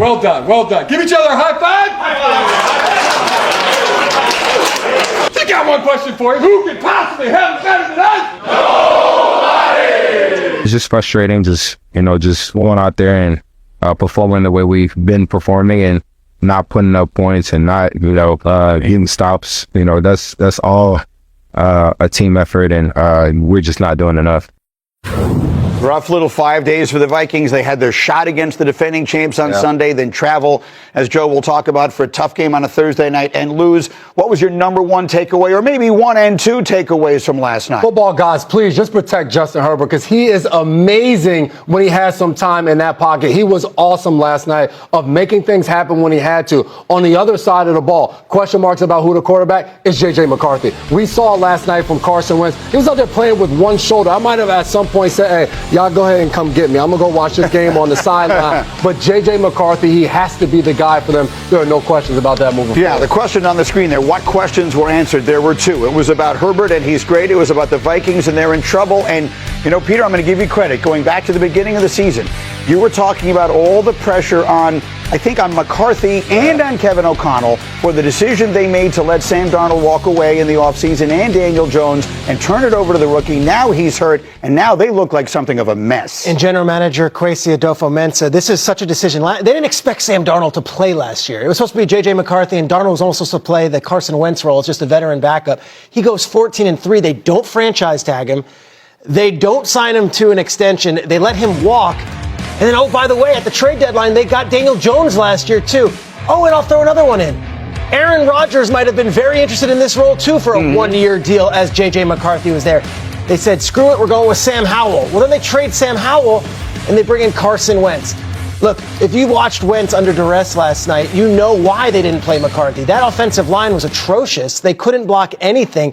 Well done. Well done. Give each other a high five. I got one question for you. Who could possibly have it better than us? Nobody. It's just frustrating, just going out there and performing the way we've been performing and not putting up points and not, getting stops. That's all a team effort, and we're just not doing enough. Rough little 5 days for the Vikings. They had their shot against the defending champs on Sunday, then travel, as Joe will talk about, for a tough game on a Thursday night and lose. What was your number one takeaway, or maybe one and two takeaways from last night? Football guys, please just protect Justin Herbert, because he is amazing when he has some time in that pocket. He was awesome last night of making things happen when he had to. On the other side of the ball, question marks about who the quarterback is. J.J. McCarthy. We saw last night from Carson Wentz. He was out there playing with one shoulder. I might have at some point said, hey, y'all go ahead and come get me. I'm going to go watch this game on the sideline. But J.J. McCarthy, he has to be the guy for them. There are no questions about that moving forward. Yeah, the question on the screen there, what questions were answered? There were two. It was about Herbert, and he's great. It was about the Vikings, and they're in trouble. And, Peter, I'm going to give you credit. Going back to the beginning of the season, you were talking about all the pressure on McCarthy and on Kevin O'Connell for the decision they made to let Sam Darnold walk away in the offseason and Daniel Jones and turn it over to the rookie. Now he's hurt, and now they look like something of a mess. And General Manager Kwesi Adolfo-Mensah, this is such a decision. They didn't expect Sam Darnold to play last year. It was supposed to be J.J. McCarthy, and Darnold was also supposed to play the Carson Wentz role as just a veteran backup. He goes 14-3. They don't franchise tag him. They don't sign him to an extension. They let him walk. And then, oh, by the way, at the trade deadline, they got Daniel Jones last year, too. Oh, and I'll throw another one in. Aaron Rodgers might have been very interested in this role, too, for a one-year deal as J.J. McCarthy was there. They said, screw it, we're going with Sam Howell. Well, then they trade Sam Howell, and they bring in Carson Wentz. Look, if you watched Wentz under duress last night, you know why they didn't play McCarthy. That offensive line was atrocious. They couldn't block anything.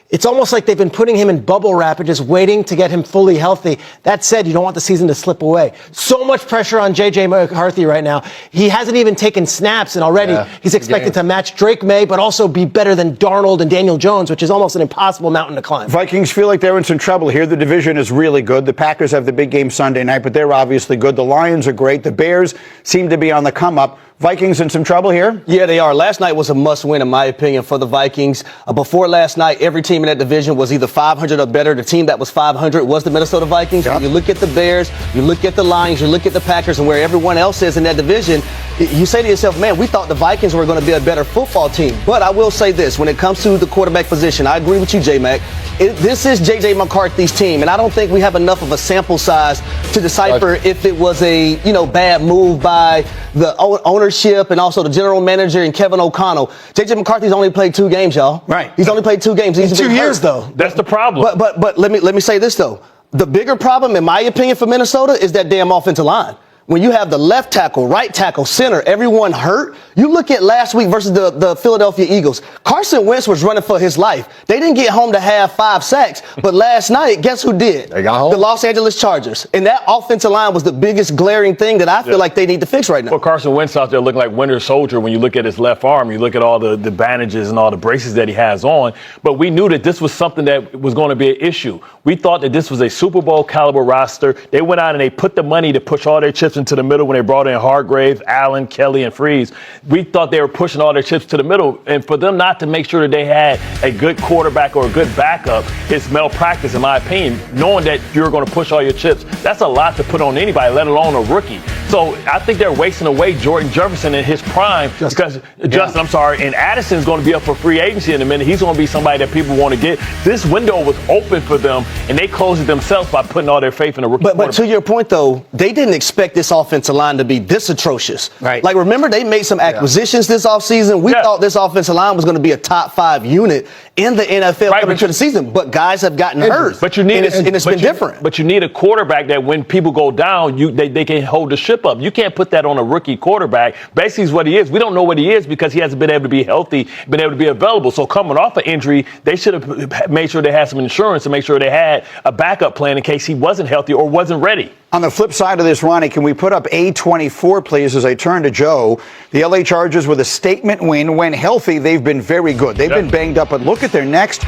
It's almost like they've been putting him in bubble wrap and just waiting to get him fully healthy. That said, you don't want the season to slip away. So much pressure on J.J. McCarthy right now. He hasn't even taken snaps, and already he's expected to match Drake May, but also be better than Darnold and Daniel Jones, which is almost an impossible mountain to climb. Vikings feel like they're in some trouble here. The division is really good. The Packers have the big game Sunday night, but they're obviously good. The Lions are great. The Bears seem to be on the come-up. Vikings in some trouble here? Yeah, they are. Last night was a must-win, in my opinion, for the Vikings. Before last night, every team in that division was either 500 or better. The team that was 500 was the Minnesota Vikings. Yep. You look at the Bears, you look at the Lions, you look at the Packers, and where everyone else is in that division, you say to yourself, man, we thought the Vikings were going to be a better football team. But I will say this, when it comes to the quarterback position, I agree with you, J-Mac. This is J.J. McCarthy's team, and I don't think we have enough of a sample size to decipher if it was a bad move by the ownership and also the general manager and Kevin O'Connell. J.J. McCarthy's only played 2 games, y'all. Right. He's only played 2 games. He's 2 years, though. That's the problem. But let me say this, though. The bigger problem, in my opinion, for Minnesota is that damn offensive line. When you have the left tackle, right tackle, center, everyone hurt, you look at last week versus the Philadelphia Eagles. Carson Wentz was running for his life. They didn't get home to have 5 sacks, but last night, guess who did? They got home. The Los Angeles Chargers. And that offensive line was the biggest glaring thing that I feel like they need to fix right now. Well, Carson Wentz out there looking like Winter Soldier when you look at his left arm, you look at all the bandages and all the braces that he has on. But we knew that this was something that was going to be an issue. We thought that this was a Super Bowl caliber roster. They went out and they put the money to push all their chips into the middle when they brought in Hargrave, Allen, Kelly, and Freeze. We thought they were pushing all their chips to the middle. And for them not to make sure that they had a good quarterback or a good backup is malpractice, in my opinion. Knowing that you're going to push all your chips, that's a lot to put on anybody, let alone a rookie. So I think they're wasting away Jordan Jefferson in his prime Justin, and Addison's going to be up for free agency in a minute. He's going to be somebody that people want to get. This window was open for them, and they closed it themselves by putting all their faith in the rookie. But to your point, though, they didn't expect this offensive line to be this atrocious. Right. Like, remember, they made some acquisitions this offseason. We thought this offensive line was going to be a top 5 unit in the NFL coming into the season, but guys have gotten hurt. But you need it's been different. But you need a quarterback that when people go down, they can hold the ship up. You can't put that on a rookie quarterback. Basically, is what he is. We don't know what he is because he hasn't been able to be healthy, been able to be available. So coming off an injury, they should have made sure they had some insurance and make sure they had a backup plan in case he wasn't healthy or wasn't ready. On the flip side of this, Ronnie, can we put up A24, please, as I turn to Joe? The L.A. Chargers with a statement win. When healthy, they've been very good. They've been banged up, but look at their next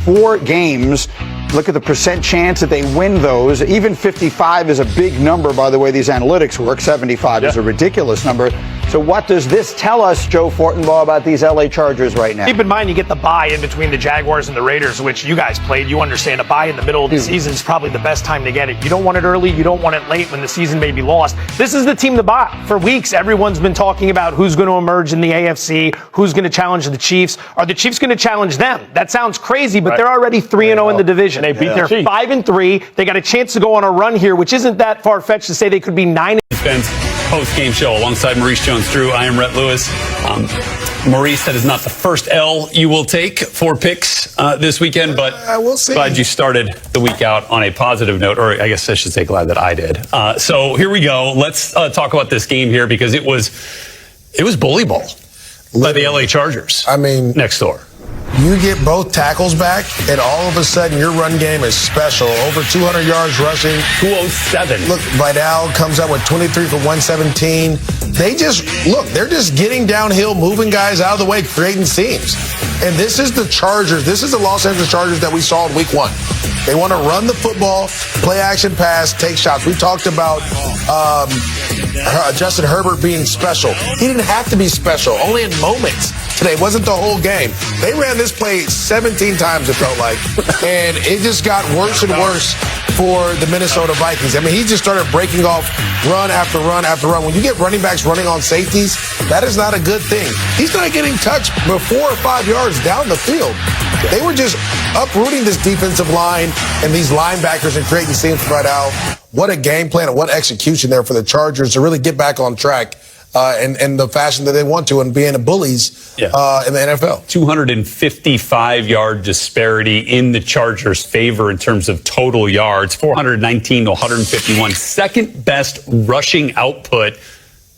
4 games. look at the percent chance that they win those. Even 55 is a big number, by the way these analytics work. 75 is a ridiculous number. So what does this tell us, Joe Fortenbaugh, about these LA Chargers right now? Keep in mind, you get the bye in between the Jaguars and the Raiders, which you guys played. You understand a bye in the middle of the season is probably the best time to get it. You don't want it early. You don't want it late when the season may be lost. This is the team to buy. For weeks, everyone's been talking about who's going to emerge in the AFC, who's going to challenge the Chiefs. Are the Chiefs going to challenge them? That sounds crazy, but they're already 3-0 in the division. And they beat They're 5-3. They got a chance to go on a run here, which isn't that far-fetched to say they could be 9. Post-game show alongside Maurice Jones-Drew. I am Rhett Lewis. Maurice, that is not the first L you will take for picks this weekend, but we'll see. Glad you started the week out on a positive note, or I guess I should say glad that I did. So here we go. Let's talk about this game here because it was bully ball by the LA Chargers. I mean, next door. You get both tackles back, and all of a sudden your run game is special. Over 200 yards rushing. 207. Look, Vidal comes out with 23 for 117. They're just getting downhill, moving guys out of the way, creating seams. And this is the Chargers. This is the Los Angeles Chargers that we saw in week 1. They want to run the football, play action pass, take shots. We talked about Justin Herbert being special. He didn't have to be special, only in moments today. It wasn't the whole game. They ran this play 17 times, it felt like. And it just got worse and worse for the Minnesota Vikings. I mean, he just started breaking off run after run after run. When you get running backs running on safeties, that is not a good thing. He's not getting touched but 4 or 5 yards down the field. They were just uprooting this defensive line and these linebackers and creating seams for Vidal. What a game plan and what execution there for the Chargers to really get back on track in the fashion that they want to and being the bullies in the NFL. 255-yard disparity in the Chargers' favor in terms of total yards, 419 to 151. Second best rushing output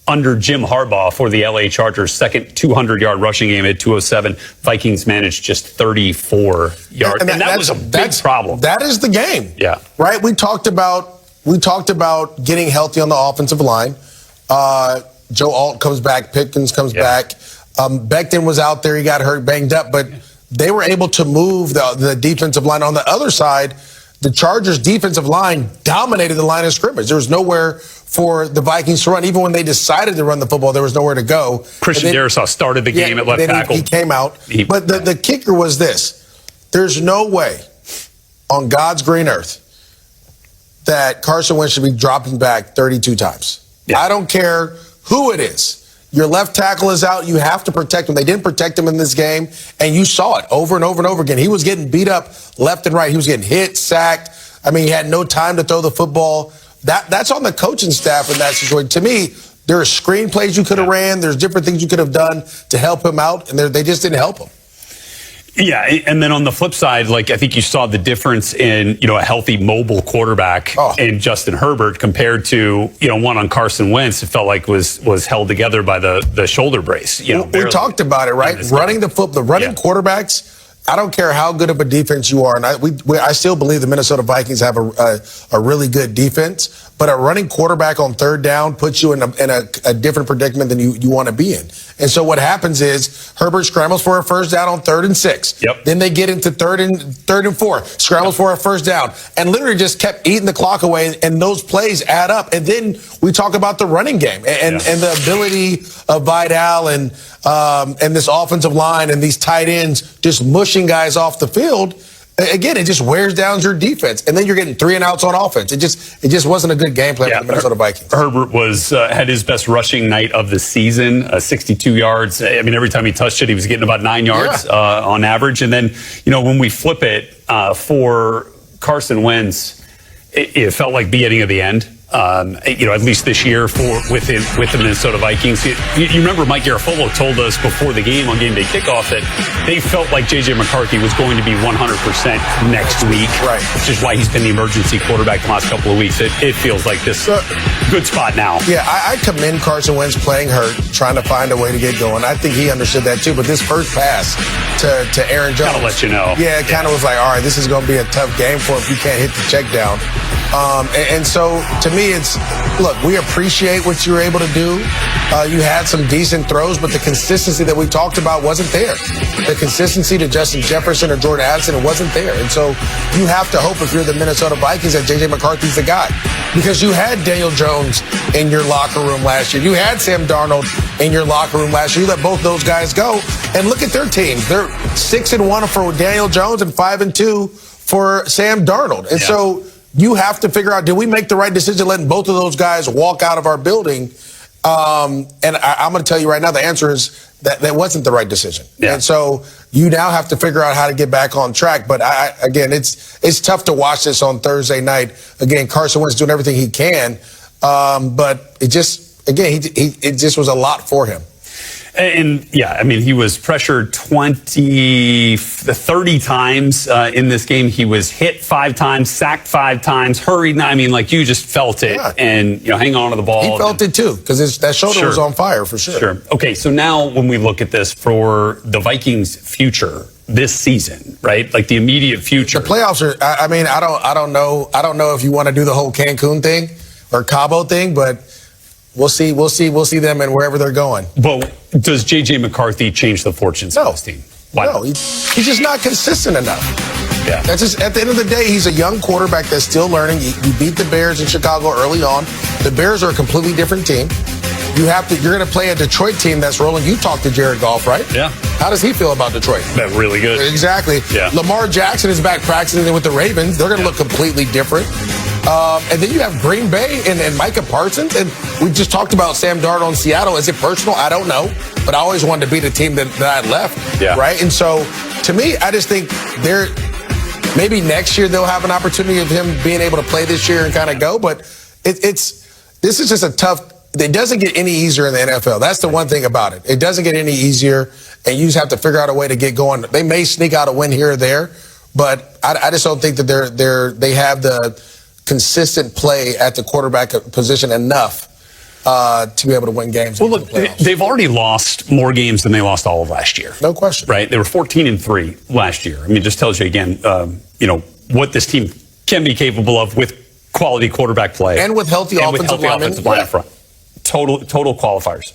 under Jim Harbaugh for the LA Chargers. Second 200-yard rushing game at 207. Vikings managed just 34 yards. And that was a big problem. That is the game. Yeah. Right? We talked about getting healthy on the offensive line. Joe Alt comes back. Pickens comes back. Becton was out there. He got hurt, banged up. But they were able to move the defensive line. On the other side, the Chargers' defensive line dominated the line of scrimmage. There was nowhere for the Vikings to run. Even when they decided to run the football, there was nowhere to go. Christian Darrisaw started the game at left tackle. He came out. But the kicker was this. There's no way on God's green earth that Carson Wentz should be dropping back 32 times. Yeah. I don't care who it is. Your left tackle is out. You have to protect him. They didn't protect him in this game, and you saw it over and over and over again. He was getting beat up left and right. He was getting hit, sacked. I mean, he had no time to throw the football. That's on the coaching staff in that situation. To me, there are screenplays you could have ran. There's different things you could have done to help him out, and they just didn't help him. Yeah, and then on the flip side, like I think you saw the difference in, a healthy mobile quarterback in Justin Herbert compared to, one on Carson Wentz. It felt like was held together by the shoulder brace. We talked about it, right? Running the quarterbacks. I don't care how good of a defense you are, and I still believe the Minnesota Vikings have a really good defense. But a running quarterback on third down puts you in a different predicament than you want to be in. And so what happens is Herbert scrambles for a first down on 3rd and 6. Yep. Then they get into third and 4, scrambles for a first down, and literally just kept eating the clock away. And those plays add up. And then we talk about the running game and the ability of Vidal and this offensive line and these tight ends just mushing guys off the field. Again, it just wears down your defense, and then you're getting 3 and outs on offense. It just wasn't a good game plan for the Minnesota Vikings. Herbert had his best rushing night of the season, 62 yards. I mean, every time he touched it, he was getting about 9 yards on average. And then, when we flip it for Carson Wentz, it felt like beginning of the end. At least this year with the Minnesota Vikings. You remember Mike Garafolo told us before the game on game day kickoff that they felt like J.J. McCarthy was going to be 100% next week, right? Which is why he's been the emergency quarterback the last couple of weeks. It feels like this good spot now. Yeah, I commend Carson Wentz playing hurt, trying to find a way to get going. I think he understood that too. But this first pass to Aaron Jones kind of let you know. Yeah, it kind of was like, all right, this is going to be a tough game for him if you can't hit the check down. And so, to me, it's, look, we appreciate what you were able to do. You had some decent throws, but the consistency that we talked about wasn't there. The consistency to Justin Jefferson or Jordan Addison wasn't there. And so you have to hope, if you're the Minnesota Vikings, that J.J. McCarthy's the guy. Because you had Daniel Jones in your locker room last year. You had Sam Darnold in your locker room last year. You let both those guys go. And look at their teams. They're 6-1 for Daniel Jones and 5-2 for Sam Darnold. And so you have to figure out, did we make the right decision letting both of those guys walk out of our building? And I'm going to tell you right now, the answer is that wasn't the right decision. Yeah. And so you now have to figure out how to get back on track. But again, it's tough to watch this on Thursday night. Again, Carson Wentz doing everything he can. But it just, again, it just was a lot for him. And yeah, I mean, he was pressured 30 times in this game. He was hit 5 times, sacked 5 times, hurried. I mean, like, you just felt it, and hang on to the ball. He felt it too, because that shoulder was on fire for sure. Sure. Okay, so now when we look at this for the Vikings' future this season, right? Like the immediate future. The playoffs are. I mean, I don't know. I don't know if you want to do the whole Cancun thing or Cabo thing, but. We'll see them and wherever they're going. But does J.J. McCarthy change the fortunes of this team? Why no, he's just not consistent enough. Yeah. That's just, at the end of the day, he's a young quarterback that's still learning. You beat the Bears in Chicago early on. The Bears are a completely different team. You're going to play a Detroit team that's rolling. You talked to Jared Goff, right? Yeah. How does he feel about Detroit? Really good. Exactly. Yeah. Lamar Jackson is back practicing with the Ravens. They're going to look completely different. And then you have Green Bay and Micah Parsons. And we just talked about Sam Darnold in Seattle. Is it personal? I don't know. But I always wanted to beat a team that I left. Yeah. Right? And so, to me, I just think maybe next year they'll have an opportunity of him being able to play this year and kind of go. But this is just a tough. It doesn't get any easier in the NFL. That's the one thing about it. It doesn't get any easier, and you just have to figure out a way to get going. They may sneak out a win here or there, but I just don't think that they have the consistent play at the quarterback position enough to be able to win games. Well, look, they've already lost more games than they lost all of last year. No question. Right? They were 14-3 last year. I mean, it just tells you again, what this team can be capable of with quality quarterback play and with healthy offensive line up front. Total qualifiers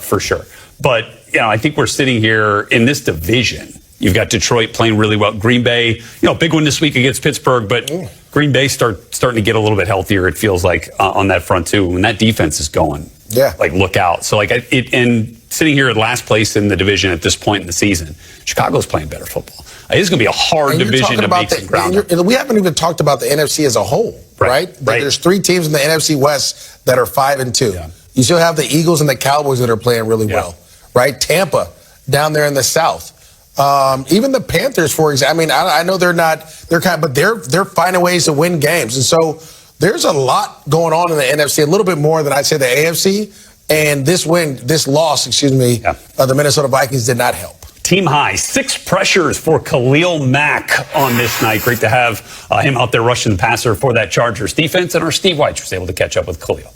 for sure. But I think we're sitting here in this division. You've got Detroit playing really well. Green Bay, big one this week against Pittsburgh, but Green Bay starting to get a little bit healthier, it feels like, on that front too. When that defense is going, look out. So and sitting here at last place in the division at this point in the season, Chicago's playing better football. It's going to be a hard division to make some ground. We haven't even talked about the NFC as a whole, right? There's 3 teams in the NFC West that are 5-2. Yeah. You still have the Eagles and the Cowboys that are playing really well, right? Tampa down there in the South. Even the Panthers, for example. I mean, I know but they're finding ways to win games. And so there's a lot going on in the NFC, a little bit more than I'd say the AFC. And this loss, of the Minnesota Vikings did not help. Team high, 6 pressures for Khalil Mack on this night. Great to have him out there rushing the passer for that Chargers defense. And our Steve Weitz was able to catch up with Khalil.